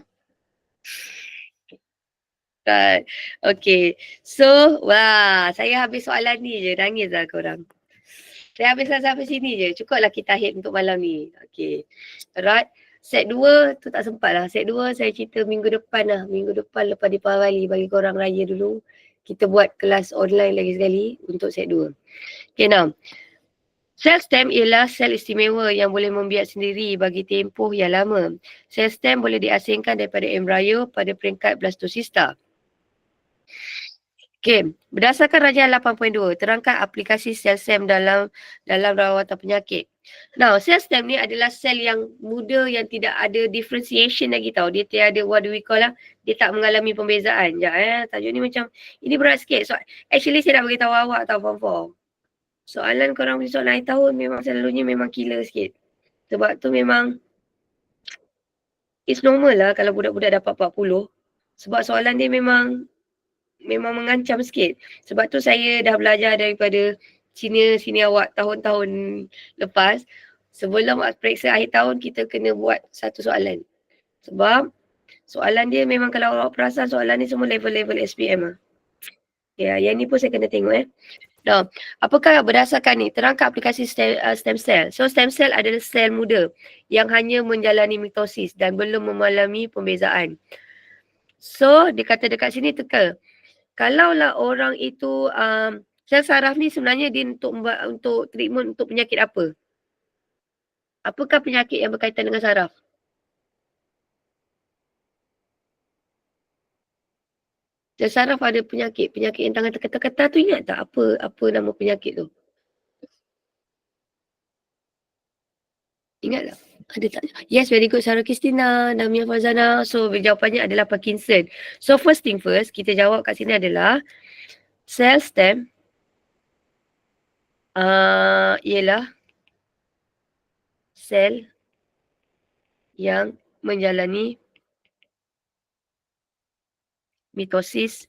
Right. Okay. So, wah, saya habis soalan ni je. Nangis lah korang. Saya habiskan sampai sini je. Cukuplah kita akhir untuk malam ni. Okay. Alright. Set 2 tu tak sempat lah. Set 2 saya cerita minggu depan lah. Minggu depan lepas Deepavali bagi korang raya dulu. Kita buat kelas online lagi sekali untuk set 2. Okay now. Sel stem ialah sel istimewa yang boleh membiak sendiri bagi tempoh yang lama. Sel stem boleh diasingkan daripada embrio pada peringkat blastocista. Okey, berdasarkan rajah 8.2, terangkan aplikasi sel stem dalam rawatan penyakit. Now, sel stem ni adalah sel yang muda yang tidak ada differentiation lagi tau. Dia tiada what do we call lah, dia tak mengalami pembezaan. Sekejap tajuk ni macam, ini berat sikit. So, actually saya nak beritahu awak tau form 4. Soalan korang punya soalan akhir tahun memang selalunya memang killer sikit. Sebab tu memang, it's normal lah kalau budak-budak dapat 40. Sebab soalan dia memang mengancam sikit. Sebab tu saya dah belajar daripada senior awak tahun-tahun lepas. Sebelum periksa akhir tahun, kita kena buat satu soalan. Sebab soalan dia memang kalau awak perasan soalan ni semua level-level SPM lah. Ya, yang ni pun saya kena tengok Now, apakah berdasarkan ni? Terangkan aplikasi stem cell. So, stem cell adalah sel muda yang hanya menjalani mitosis dan belum mengalami pembezaan. So, dia kata dekat sini teka. Kalaulah orang itu, sel saraf ni sebenarnya dia untuk treatment untuk penyakit apa? Apakah penyakit yang berkaitan dengan saraf? Sel saraf ada penyakit yang tangan terketar-ketar tu, ingat tak apa nama penyakit tu? Ingat tak? Ada tak? Yes, very good Sarah Kristina, Namia Farzana. So jawapannya adalah Parkinson. So first thing first, kita jawab kat sini adalah sel stem ialah sel yang menjalani mitosis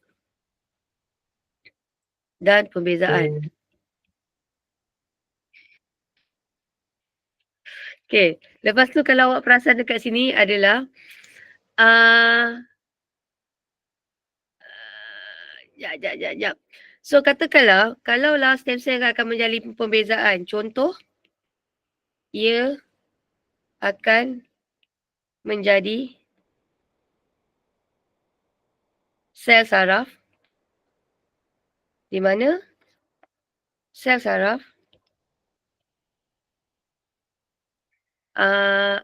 dan pembezaan. Okay, lepas tu kalau awak perasan dekat sini adalah Jap. So katakanlah, kalaulah stem cell akan menjalani pembezaan, contoh, ia akan menjadi sel saraf di mana sel saraf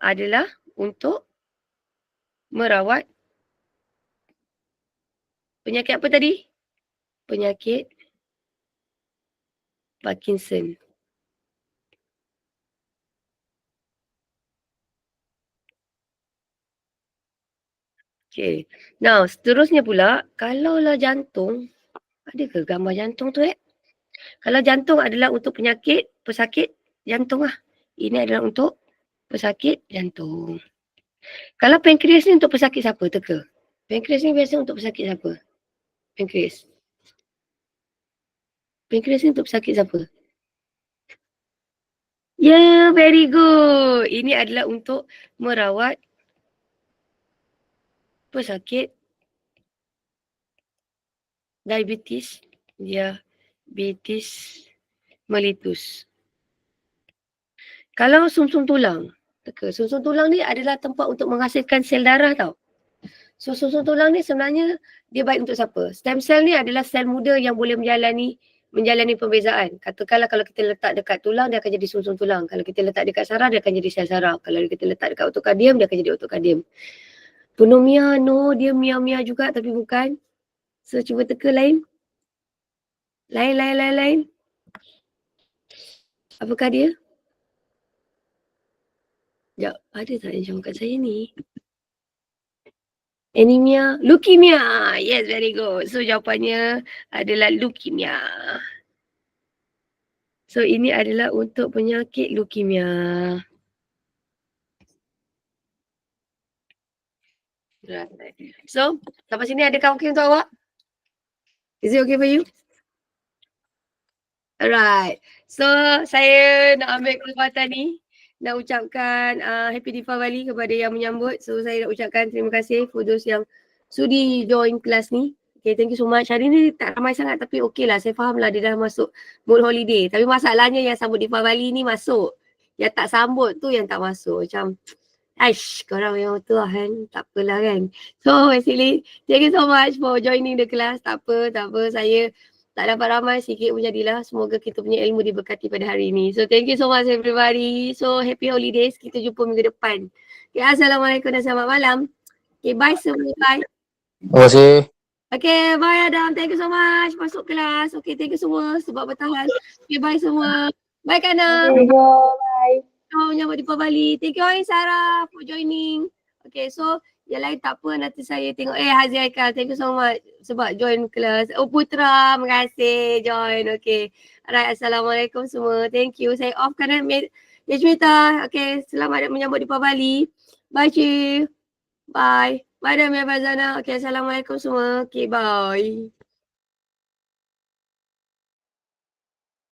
adalah untuk merawat penyakit apa tadi? Penyakit Parkinson. Okay. Now, seterusnya pula, kalaulah jantung, ada ke gambar jantung tu Kalau jantung adalah untuk pesakit jantung lah. Ini adalah untuk pesakit jantung. Kalau pankreas ni untuk pesakit siapa? Teka. Pankreas ni biasa untuk pesakit siapa? Pankreas. Pankreas ni untuk pesakit siapa? Yeah, very good. Ini adalah untuk merawat pesakit diabetes. Diabetes mellitus. Kalau sumsum tulang, sumsum tulang ni adalah tempat untuk menghasilkan sel darah tau. So sumsum tulang ni sebenarnya dia baik untuk siapa? Stem cell ni adalah sel muda yang boleh menjalani pembezaan. Katakanlah kalau kita letak dekat tulang, dia akan jadi sumsum tulang. Kalau kita letak dekat saraf, dia akan jadi sel saraf. Kalau kita letak dekat otot kardium, dia akan jadi otot kardium. Pneumonia, no, dia mia juga tapi bukan. So cuba teka lain. Lain. Apakah dia? Sekejap, ada tak yang jawab kat saya ni? Anemia, leukemia. Yes, very good. So jawapannya adalah leukemia. So ini adalah untuk penyakit leukemia. Right. So, sampai sini adakah okey untuk awak? Is it okay for you? Alright. So, saya nak ambil kesempatan ni nak ucapkan Happy Deepavali kepada yang menyambut. So, saya nak ucapkan terima kasih for those yang sudi join kelas ni. Okay, thank you so much. Hari ni tak ramai sangat tapi okey lah. Saya faham lah dia dah masuk mood holiday. Tapi masalahnya yang sambut Deepavali ni masuk. Yang tak sambut tu yang tak masuk. Macam, aish, korang memang tu lah kan. Tak apalah kan. So, basically, thank you so much for joining the class. Tak apa. Saya tak dapat ramai, sikit pun jadilah. Semoga kita punya ilmu diberkati pada hari ini. So thank you so much everybody. So happy holidays. Kita jumpa minggu depan. Okay, Assalamualaikum dan selamat malam. Okay, bye semua. Bye. Terima kasih. Okay, bye Adam. Thank you so much. Masuk kelas. Okay, thank you semua sebab bertahan. Okay, bye semua. Bye Kana. Bye. Oh, menyambut di Bali. Thank you Sarah for joining. Okay, so yang lain tak apa, nanti saya tengok. Hazi Haikal, thank you so much sebab join kelas. Oh Putra, terima kasih join. Okay. Alright, Assalamualaikum semua. Thank you. Saya off kanan Yasmita. Okay, selamat menyambut di Bali. Bye Ci. Bye. Bye Damia Bazana. Okay, Assalamualaikum semua. Okay, bye.